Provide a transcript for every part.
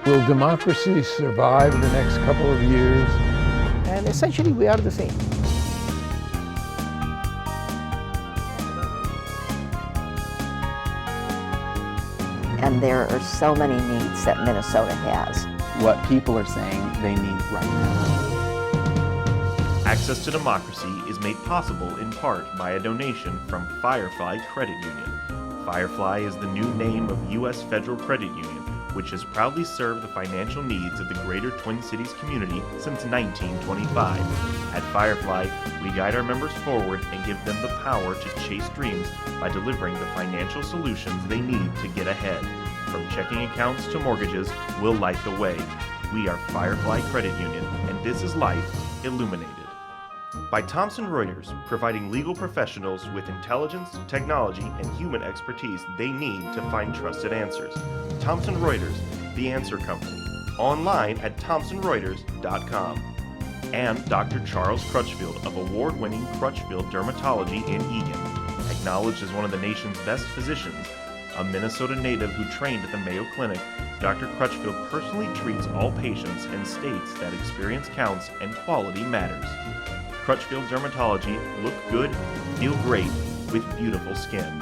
Will democracy survive the next couple of years? And essentially we are the same. And there are so many needs that Minnesota has. What people are saying they need right now. Access to Democracy is made possible in part by a donation from Firefly Credit Union. Firefly is the new name of U.S. Federal Credit Union, which has proudly served the financial needs of the greater Twin Cities community since 1925. At Firefly, we guide our members forward and give them the power to chase dreams by delivering the financial solutions they need to get ahead. From checking accounts to mortgages, we'll light the way. We are Firefly Credit Union, and this is life illuminated. By Thomson Reuters, providing legal professionals with intelligence, technology, and human expertise they need to find trusted answers. Thomson Reuters, the answer company. Online at thomsonreuters.com. And Dr. Charles Crutchfield of award-winning Crutchfield Dermatology in Eagan. Acknowledged as one of the nation's best physicians, a Minnesota native who trained at the Mayo Clinic, Dr. Crutchfield personally treats all patients and states that experience counts and quality matters. Crutchfield Dermatology, look good, feel great, with beautiful skin.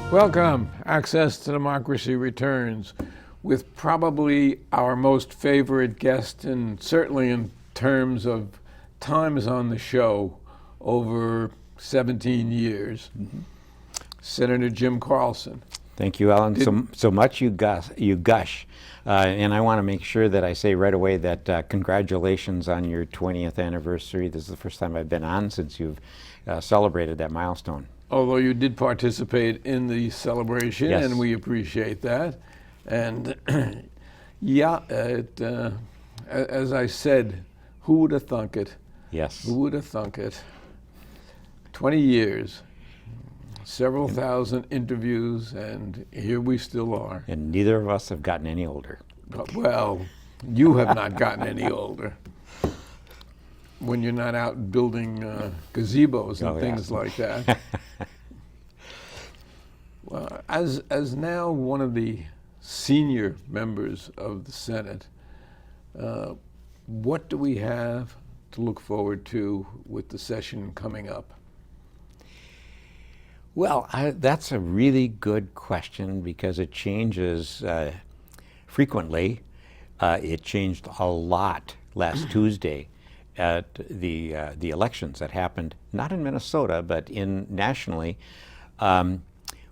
Welcome. Access to Democracy returns with probably our most favorite guest, and certainly in terms of times on the show, over 17 years. Mm-hmm. Senator Jim Carlson. Thank you, Alan. So much you gush. And I want to make sure that I say right away that congratulations on your 20th anniversary. This is the first time I've been on since you've celebrated that milestone. Although you did participate in the celebration, yes. And we appreciate that. And yeah, as I said, who would have thunk it? Yes. Who would have thunk it? 20 years. Several thousand interviews, and here we still are. And neither of us have gotten any older. Well, you have not gotten any older. When you're not out building gazebos and things like that. Well, as now one of the senior members of the Senate, what do we have to look forward to with the session coming up? Well, that's a really good question because it changes frequently. It changed a lot last Tuesday at the elections that happened, not in Minnesota, but nationally.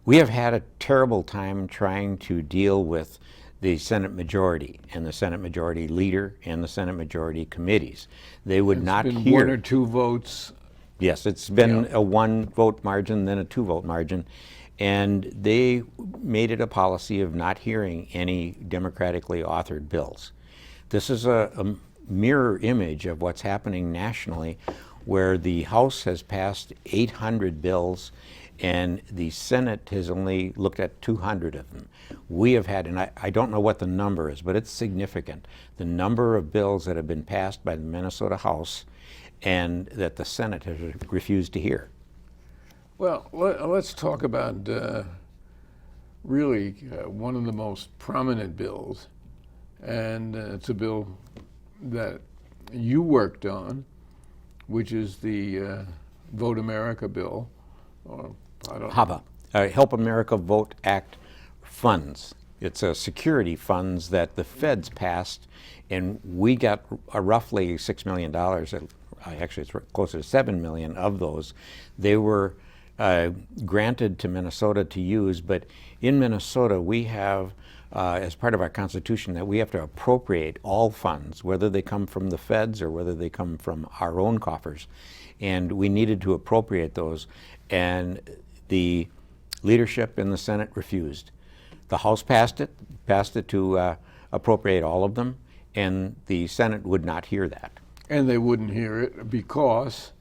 We have had a terrible time trying to deal with the Senate majority and the Senate majority leader and the Senate majority committees. They would not been hear. One or two votes. Yes, it's been a 1-vote margin, then a 2-vote margin, and they made it a policy of not hearing any democratically authored bills. This is a mirror image of what's happening nationally, where the House has passed 800 bills and the Senate has only looked at 200 of them. We have had, and I don't know what the number is, but it's significant, the number of bills that have been passed by the Minnesota House and that the Senate has refused to hear. Well, let's talk about really one of the most prominent bills, and it's a bill that you worked on, which is the Vote America bill, or I don't know. HAVA, Help America Vote Act funds. It's a security funds that the feds passed, and we got roughly $6 million. Actually, it's closer to $7 million of those. They were granted to Minnesota to use, but in Minnesota we have, as part of our Constitution, that we have to appropriate all funds, whether they come from the feds or whether they come from our own coffers. And we needed to appropriate those, and the leadership in the Senate refused. The House passed it to appropriate all of them, and the Senate would not hear that. And they wouldn't hear it because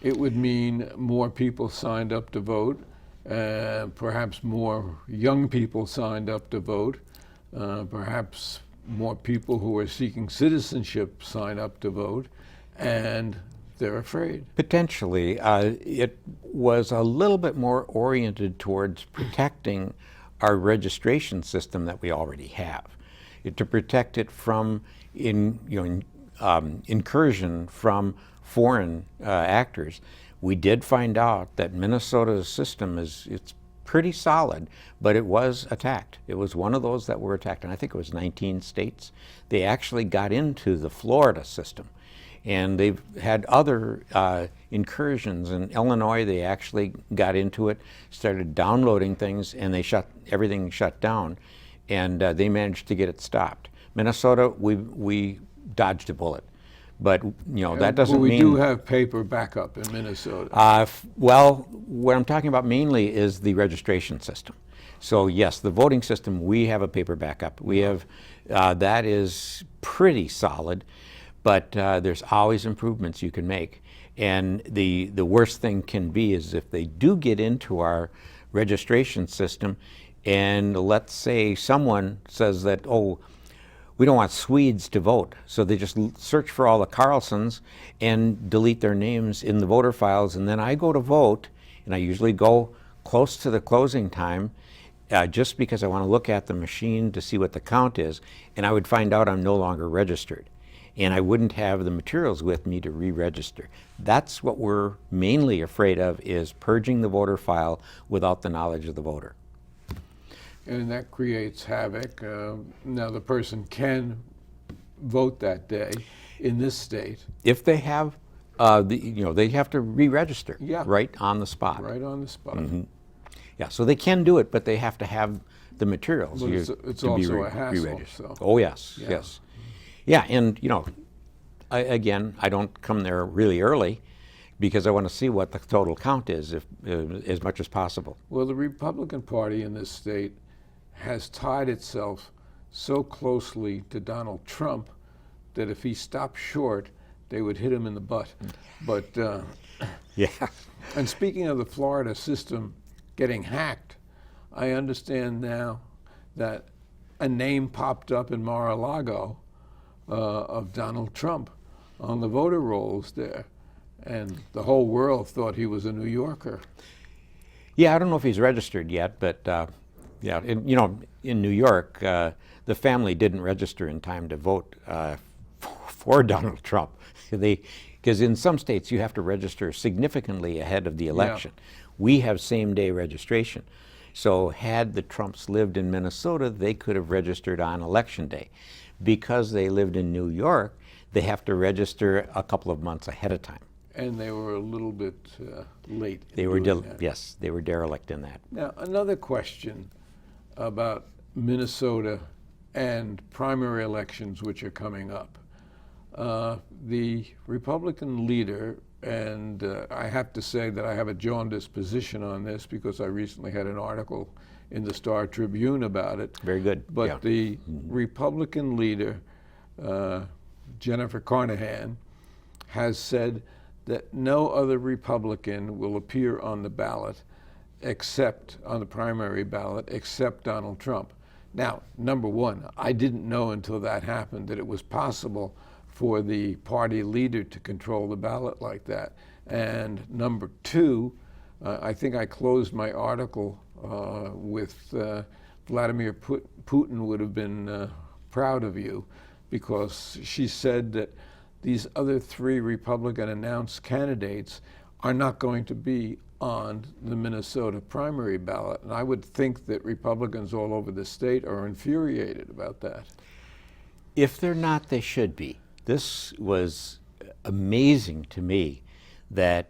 it would mean more people signed up to vote, perhaps more young people signed up to vote, perhaps more people who are seeking citizenship sign up to vote, and they're afraid. Potentially. It was a little bit more oriented towards protecting our registration system that we already have, to protect it from incursion from foreign actors. We did find out that Minnesota's system it's pretty solid, but it was attacked. It was one of those that were attacked, and I think it was 19 states. They actually got into the Florida system. And they've had other incursions. In Illinois, they actually got into it, started downloading things, and everything shut down, and they managed to get it stopped. Minnesota, we dodged a bullet. But that doesn't we mean... do have paper backup in Minnesota. Well, what I'm talking about mainly is the registration system. So yes, the voting system, we have a paper backup. We have, that is pretty solid. But there's always improvements you can make. And the worst thing can be is if they do get into our registration system, and let's say someone says that, oh, we don't want Swedes to vote. So they just search for all the Carlsons and delete their names in the voter files. And then I go to vote, and I usually go close to the closing time, just because I want to look at the machine to see what the count is. And I would find out I'm no longer registered. And I wouldn't have the materials with me to re-register. That's what we're mainly afraid of, is purging the voter file without the knowledge of the voter. And that creates havoc. Now the person can vote that day in this state. If they have, they have to re-register right on the spot. Right on the spot. Mm-hmm. Yeah, so they can do it, but they have to have the materials. But it's also a hassle. So. Oh yes, yes. Yeah, and I don't come there really early because I want to see what the total count is, as much as possible. Well, the Republican Party in this state has tied itself so closely to Donald Trump that if he stopped short, they would hit him in the butt. But yeah. And speaking of the Florida system getting hacked, I understand now that a name popped up in Mar-a-Lago of Donald Trump on the voter rolls there, and the whole world thought he was a New Yorker. Yeah, I don't know if he's registered yet, but in New York, the family didn't register in time to vote for Donald Trump. Because in some states you have to register significantly ahead of the election. Yeah. We have same-day registration. So had the Trumps lived in Minnesota, they could have registered on election day. Because they lived in New York, they have to register a couple of months ahead of time. And they were a little bit late. Yes, they were derelict in that. Now, another question about Minnesota and primary elections which are coming up. The Republican leader, and I have to say that I have a jaundiced position on this because I recently had an article in the Star Tribune about it. Very good. But the Republican leader, Jennifer Carnahan, has said that no other Republican will appear on the ballot except on the primary ballot, except Donald Trump. Now, number one, I didn't know until that happened that it was possible for the party leader to control the ballot like that. And number two, I think I closed my article with Vladimir Putin would have been proud of you, because she said that these other three Republican announced candidates are not going to be on the Minnesota primary ballot. And I would think that Republicans all over the state are infuriated about that. If they're not, they should be. This was amazing to me that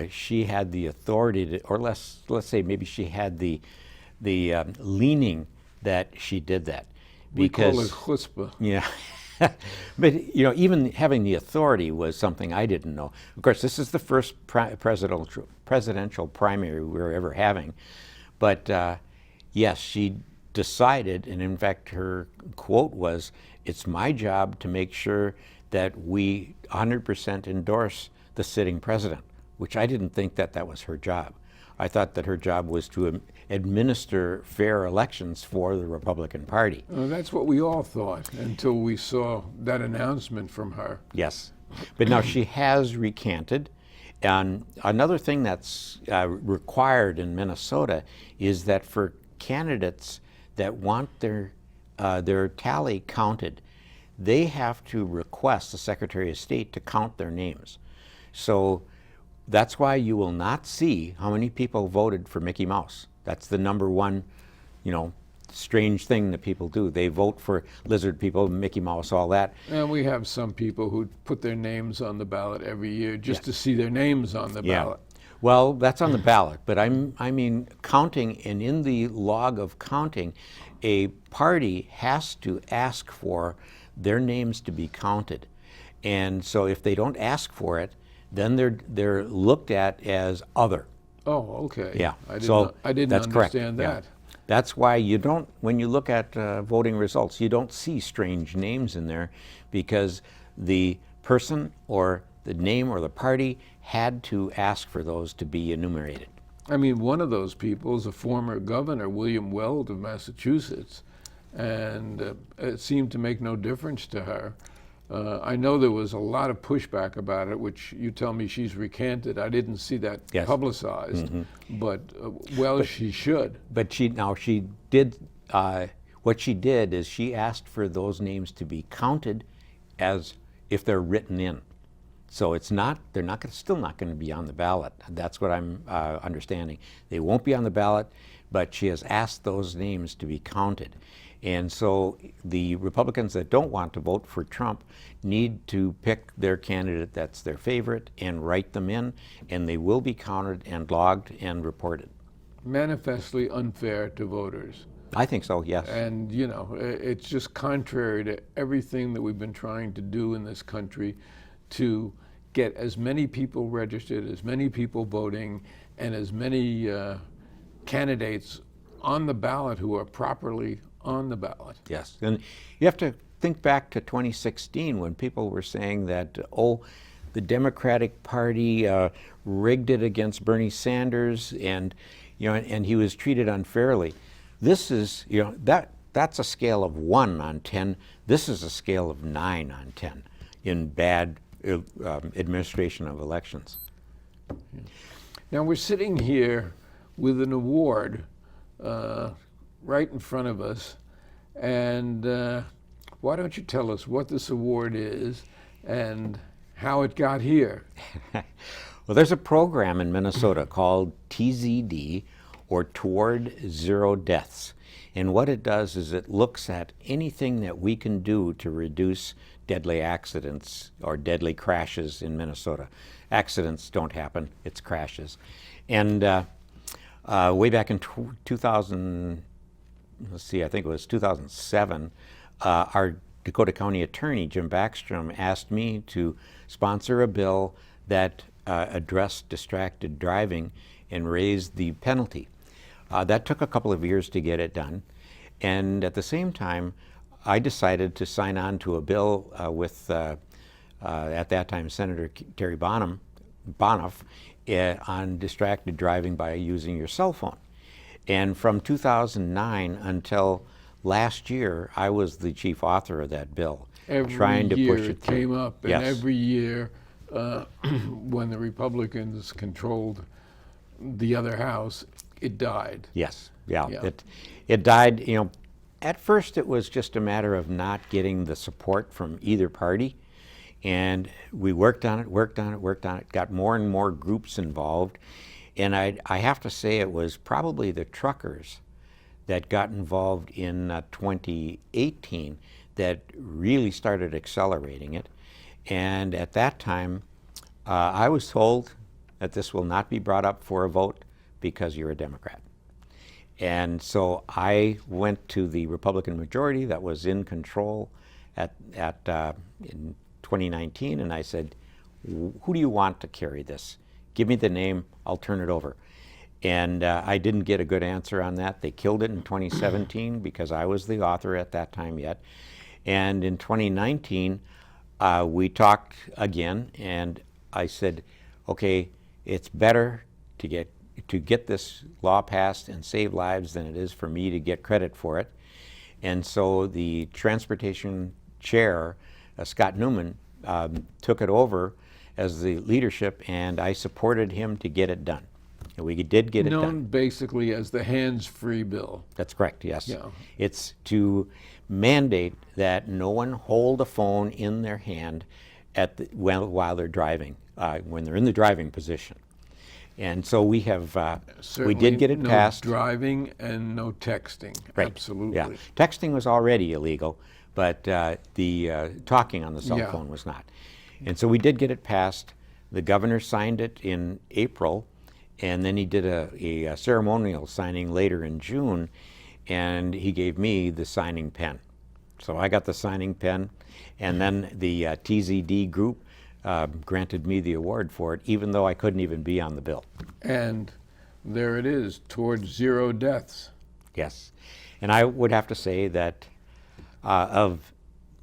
she had the authority to, or let's say maybe she had the leaning that she did that. Because, we call it chutzpah. Yeah. But even having the authority was something I didn't know. Of course, this is the first presidential primary we were ever having. But yes, she decided, and in fact her quote was, "It's my job to make sure that we 100% endorse the sitting president," which I didn't think that was her job. I thought that her job was to administer fair elections for the Republican Party. Well, that's what we all thought until we saw that announcement from her. Yes. But now she has recanted. And another thing that's required in Minnesota is that for candidates that want their tally counted, they have to request the Secretary of State to count their names. So that's why you will not see how many people voted for Mickey Mouse. That's the number one, strange thing that people do. They vote for lizard people, Mickey Mouse, all that. And we have some people who put their names on the ballot every year just to see their names on the ballot. Well, that's on the ballot, but I mean counting, and in the log of counting, a party has to ask for their names to be counted. And so if they don't ask for it, then they're looked at as other. Oh, okay. Yeah. I didn't that's correct. understand that. Yeah. That's why you don't, when you look at voting results, you don't see strange names in there, because the person or the name or the party had to ask for those to be enumerated. I mean, one of those people is a former governor, William Weld of Massachusetts, and it seemed to make no difference to her. I know there was a lot of pushback about it, which you tell me she's recanted. I didn't see that publicized, but she should. But she did. What she did is she asked for those names to be counted as if they're written in. So it's not. They're still not going to be on the ballot. That's what I'm understanding. They won't be on the ballot, but she has asked those names to be counted. And so the Republicans that don't want to vote for Trump need to pick their candidate that's their favorite and write them in, and they will be counted and logged and reported. Manifestly unfair to voters. I think so, yes. And, it's just contrary to everything that we've been trying to do in this country to get as many people registered, as many people voting, and as many candidates on the ballot who are properly on the ballot. Yes, and you have to think back to 2016 when people were saying that, the Democratic Party rigged it against Bernie Sanders, and and he was treated unfairly. This is, that's a scale of 1 on 10. This is a scale of 9 on 10 in bad administration of elections. Now we're sitting here with an award right in front of us, and why don't you tell us what this award is and how it got here? Well, there's a program in Minnesota called TZD, or Toward Zero Deaths. And what it does is it looks at anything that we can do to reduce deadly accidents or deadly crashes in Minnesota. Accidents don't happen, it's crashes. And way back in 2000, I think it was 2007, our Dakota County Attorney, Jim Backstrom, asked me to sponsor a bill that addressed distracted driving and raised the penalty. That took a couple of years to get it done. And at the same time, I decided to sign on to a bill with, at that time, Senator Terry Bonoff on distracted driving by using your cell phone. And from 2009 until last year, I was the chief author of that bill, trying to push it through. Came up, and every year when the Republicans controlled the other house, it died. Yes, yeah. It died, at first it was just a matter of not getting the support from either party. And we worked on it, got more and more groups involved. And I have to say it was probably the truckers that got involved in 2018 that really started accelerating it. And at that time, I was told that this will not be brought up for a vote because you're a Democrat. And so I went to the Republican majority that was in control in 2019, and I said, who do you want to carry this? Give me the name, I'll turn it over. And I didn't get a good answer on that. They killed it in 2017 because I was the author at that time yet. And in 2019, we talked again, and I said, okay, it's better to get this law passed and save lives than it is for me to get credit for it. And so the transportation chair, Scott Newman, took it over as the leadership, and I supported him to get it done. And we did get it done. Known basically as the hands-free bill. That's correct, yes. Yeah. It's to mandate that no one hold a phone in their hand while they're driving, when they're in the driving position. And so we have, we did get it no passed. Driving and no texting. Right. Absolutely. Yeah. Texting was already illegal, but the talking on the cell Yeah. phone was not. And so we did get it passed. The governor signed it in April, and then he did a ceremonial signing later in June, and he gave me the signing pen. So I got the signing pen, and then the TZD group granted me the award for it, even though I couldn't even be on the bill. And there it is, towards 0 deaths. Yes. And I would have to say that of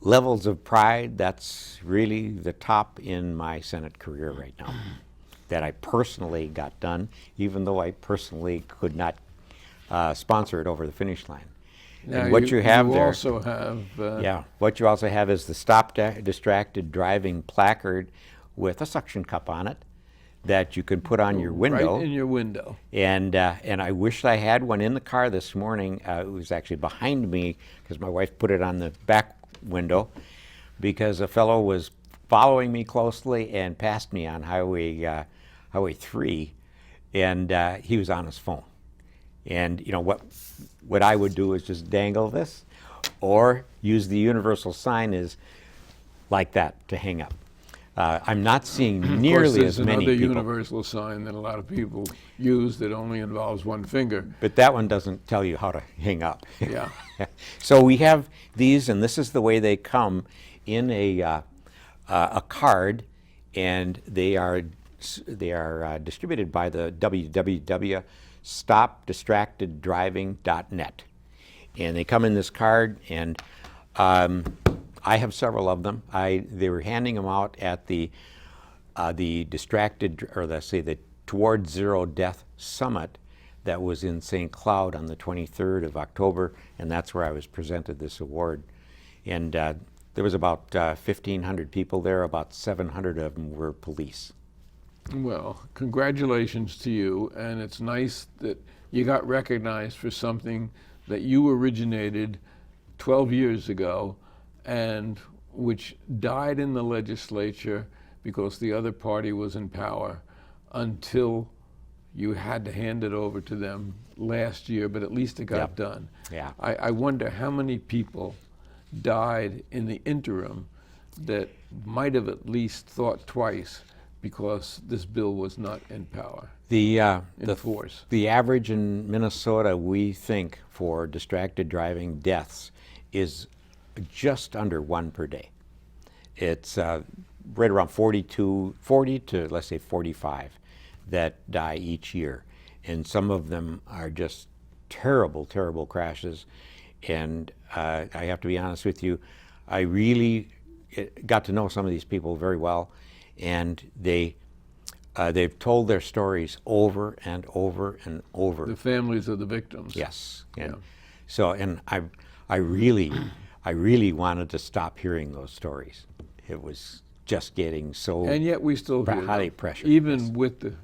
levels of pride, that's really the top in my Senate career right now, that I personally got done, even though I personally could not sponsor it over the finish line. Now, and what you have there, also have yeah, what you also have is the Stop Distracted Driving placard with a suction cup on it that you can put on your window. right in your window. And I wish I had one in the car this morning. It was actually behind me because my wife put it on the back window because a fellow was following me closely and passed me on Highway 3, and he was on his phone. And you know what I would do is just dangle this, or use the universal sign is like that to hang up. I'm not seeing nearly as many There's people. another universal sign that a lot of people use that only involves one finger. But that one doesn't tell you how to hang up. Yeah. So we have these, and this is the way they come in a card, and they are distributed by the www.stopdistracteddriving.net, and they come in this card, and I have several of them. They were handing them out at the distracted, or let's say the Towards Zero Death Summit that was in St. Cloud on the 23rd of October, and that's where I was presented this award. And there was about 1,500 people there. About 700 of them were police. Well, congratulations to you, and it's nice that you got recognized for something that you originated 12 years ago and which died in the legislature because the other party was in power until you had to hand it over to them last year, but at least it got Yep. done. Yeah. I wonder how many people died in the interim that might have at least thought twice because this bill was not in power, in force. The average in Minnesota, we think, for distracted driving deaths is just under 1 per day. It's right around 40 to let's say 45 that die each year. And some of them are just terrible, terrible crashes. And I have to be honest with you, I really got to know some of these people very well, and they've told their stories over and over and over. The families of the victims. Yes. And Yeah. so, and I really wanted to stop hearing those stories. It was just getting so And yet we still hear highly them. pressured. Even Yes. with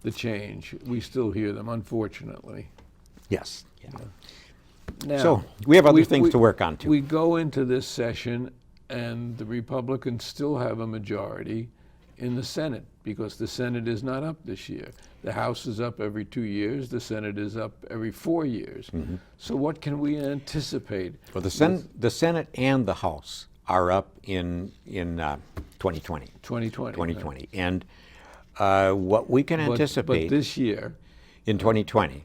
the change, we still hear them, unfortunately. Yes. Yeah. Now, So we have other things to work on too. We go into this session and the Republicans still have a majority in the Senate because the Senate is not up this year. The House is up every 2 years. The Senate is up every 4 years. Mm-hmm. So what can we anticipate? Well, the Senate and the House are up in 2020. 2020. 2020. And what we can anticipate But this year, in 2020.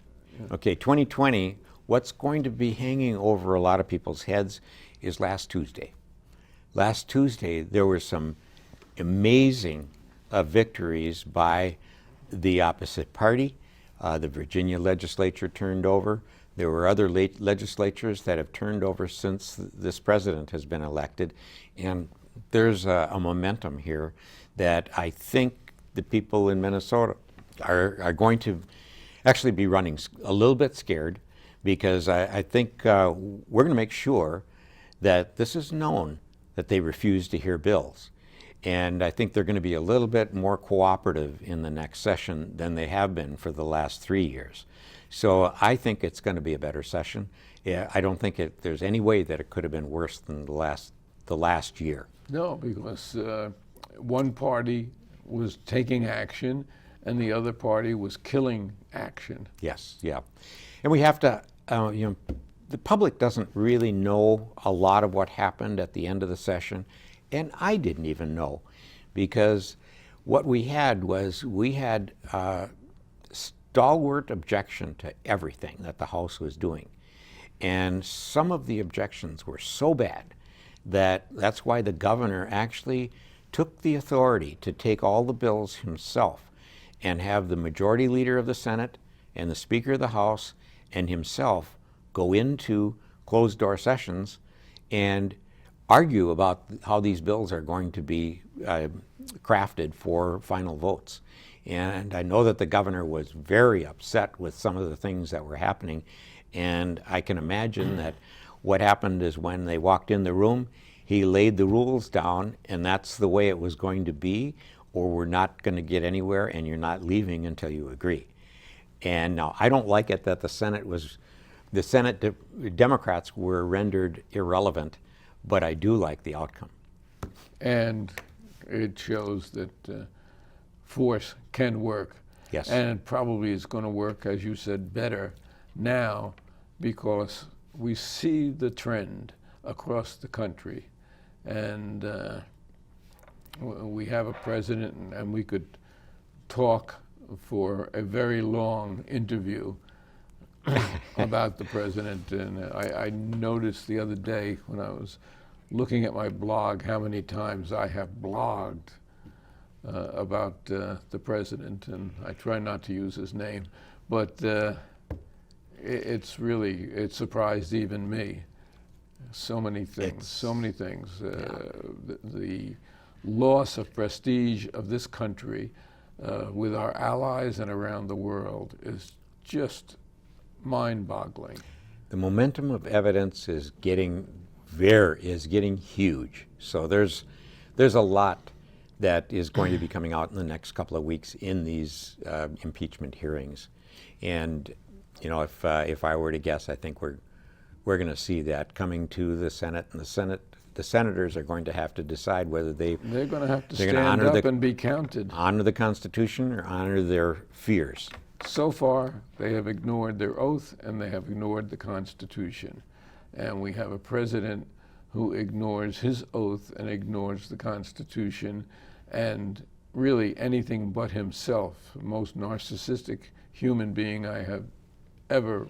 Okay, 2020, what's going to be hanging over a lot of people's heads is last Tuesday. Last Tuesday, there were some amazing victories by the opposite party. The Virginia legislature turned over. There were other legislatures that have turned over since this president has been elected. And there's a momentum here that I think the people in Minnesota are going to actually be running a little bit scared, because I think we're going to make sure that this is known that they refuse to hear bills. And I think they're going to be a little bit more cooperative in the next session than they have been for the last 3 years. So I think it's going to be a better session. Yeah, I don't think there's any way that it could have been worse than the last year. No, because one party was taking action and the other party was killing action. Yes, yeah. And we have to, the public doesn't really know a lot of what happened at the end of the session, and I didn't even know, because what we had was stalwart objection to everything that the House was doing. And some of the objections were so bad that's why the governor actually took the authority to take all the bills himself and have the majority leader of the Senate and the Speaker of the House and himself go into closed-door sessions and argue about how these bills are going to be crafted for final votes. And I know that the governor was very upset with some of the things that were happening, and I can imagine that what happened is when they walked in the room, he laid the rules down, and that's the way it was going to be, or we're not going to get anywhere, and you're not leaving until you agree. And now, I don't like it that the Senate Democrats were rendered irrelevant, but I do like the outcome. And it shows that force can work. Yes. And it probably is going to work, as you said, better now, because we see the trend across the country. And we have a president, and we could talk for a very long interview about the president. And I noticed the other day when I was looking at my blog how many times I have blogged about the president, and I try not to use his name, but it surprised even me. So many things. The loss of prestige of this country with our allies and around the world is just mind-boggling. The momentum of evidence is getting huge. So there's a lot that is going to be coming out in the next couple of weeks in these impeachment hearings. And if I were to guess, I think we're going to see that coming to the Senate, and the senators are going to have to decide whether they're going to have to gonna stand up and be counted. Honor the Constitution or honor their fears. So far, they have ignored their oath and they have ignored the Constitution. And we have a president who ignores his oath and ignores the Constitution and really anything but himself. The most narcissistic human being I have ever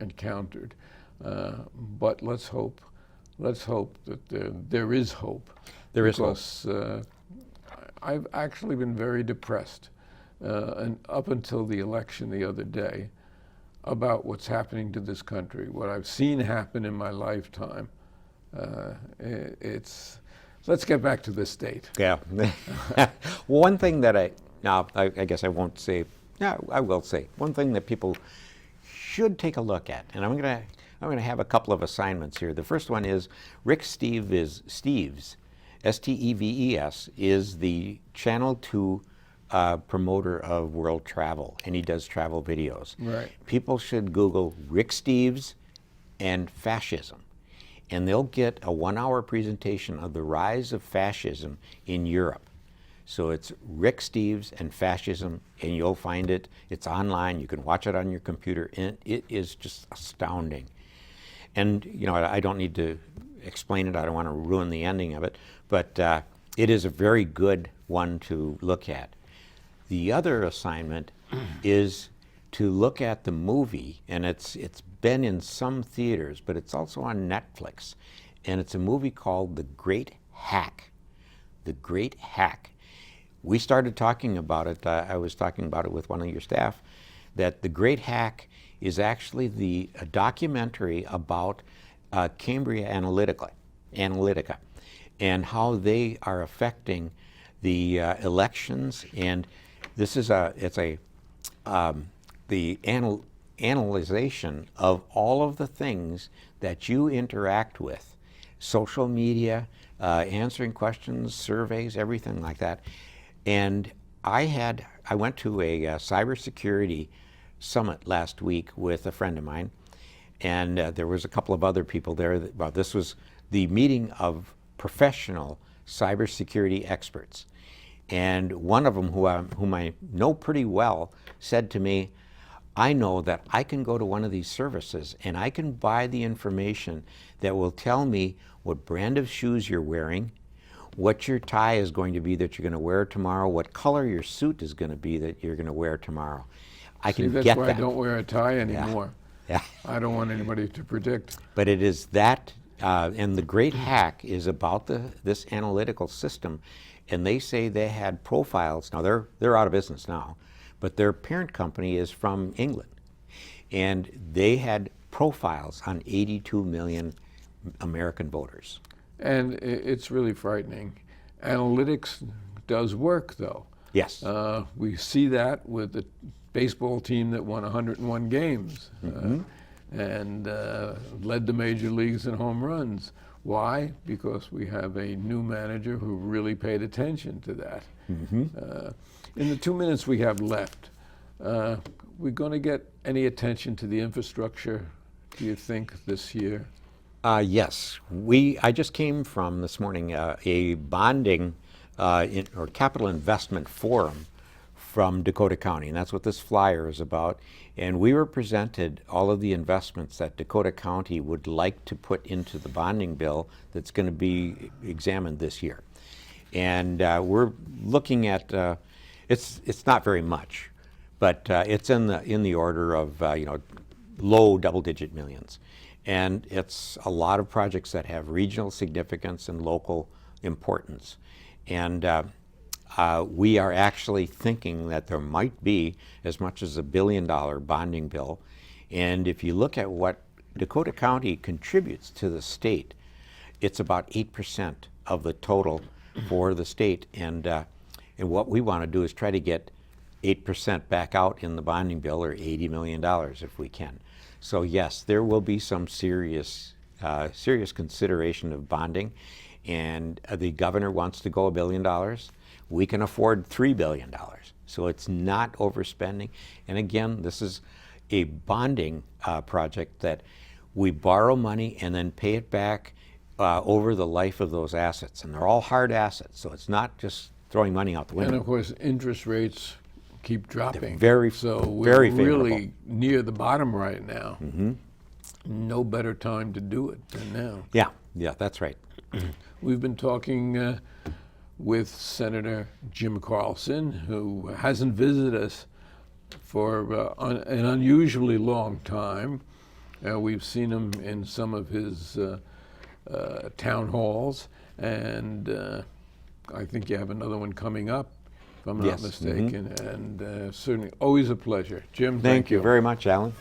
encountered. But let's hope that there is hope. There is hope. Because I've actually been very depressed and up until the election the other day about what's happening to this country, what I've seen happen in my lifetime. Let's get back to this state. Yeah. One thing that I guess I won't say, I will say, one thing that people should take a look at, and I'm going to have a couple of assignments here. The first one is Rick Steves, S-T-E-V-E-S, is the Channel 2 promoter of world travel, and he does travel videos. Right. People should Google Rick Steves and fascism, and they'll get a 1-hour presentation of the rise of fascism in Europe. So it's Rick Steves and fascism, and you'll find it. It's online. You can watch it on your computer, and it is just astounding. And I don't need to explain it. I don't want to ruin the ending of it, but it is a very good one to look at. The other assignment is to look at the movie, and it's been in some theaters, but it's also on Netflix, and it's a movie called The Great Hack. The Great Hack. We started talking about it, I was talking about it with one of your staff, that The Great Hack is actually a documentary about Cambridge Analytica and how they are affecting the elections. And this is the analyzation of all of the things that you interact with. social media, answering questions, surveys, everything like that. And I went to a cybersecurity summit last week with a friend of mine, and there was a couple of other people there. Well, this was the meeting of professional cybersecurity experts. And one of them, whom I know pretty well, said to me, I know that I can go to one of these services and I can buy the information that will tell me what brand of shoes you're wearing, what your tie is going to be that you're going to wear tomorrow, what color your suit is going to be that you're going to wear tomorrow. I can that's get why that. I don't wear a tie anymore. Yeah. I don't want anybody to predict. But it is that, and the great hack is about this analytical system. And they say they had profiles. Now they're out of business now, but their parent company is from England, and they had profiles on 82 million American voters. And it's really frightening. Analytics does work, though. Yes. We see that with the baseball team that won 101 games and led the major leagues in home runs. Why? Because we have a new manager who really paid attention to that. In the 2 minutes we have left, we're going to get any attention to the infrastructure, do you think, this year? Yes. I just came from this morning a bonding or capital investment forum from Dakota County, and that's what this flyer is about. And we were presented all of the investments that Dakota County would like to put into the bonding bill that's going to be examined this year. And we're looking at it's not very much, but it's in the order of low double-digit millions. And it's a lot of projects that have regional significance and local importance. And we are actually thinking that there might be as much as $1 billion bonding bill. And if you look at what Dakota County contributes to the state, it's about 8% of the total for the state. And what we want to do is try to get 8% back out in the bonding bill, or $80 million if we can. So yes, there will be some serious consideration of bonding. And the governor wants to go $1 billion. We can afford $3 billion. So it's not overspending. And again, this is a bonding project that we borrow money and then pay it back over the life of those assets. And they're all hard assets. So it's not just throwing money out the window. And of course, interest rates keep dropping. So we're very favorable. Really near the bottom right now. No better time to do it than now. Yeah, that's right. We've been talking with Senator Jim Carlson, who hasn't visited us for an unusually long time. We've seen him in some of his town halls, and I think you have another one coming up, if I'm not mistaken. And certainly always a pleasure. Jim, Thank you very much, Alan.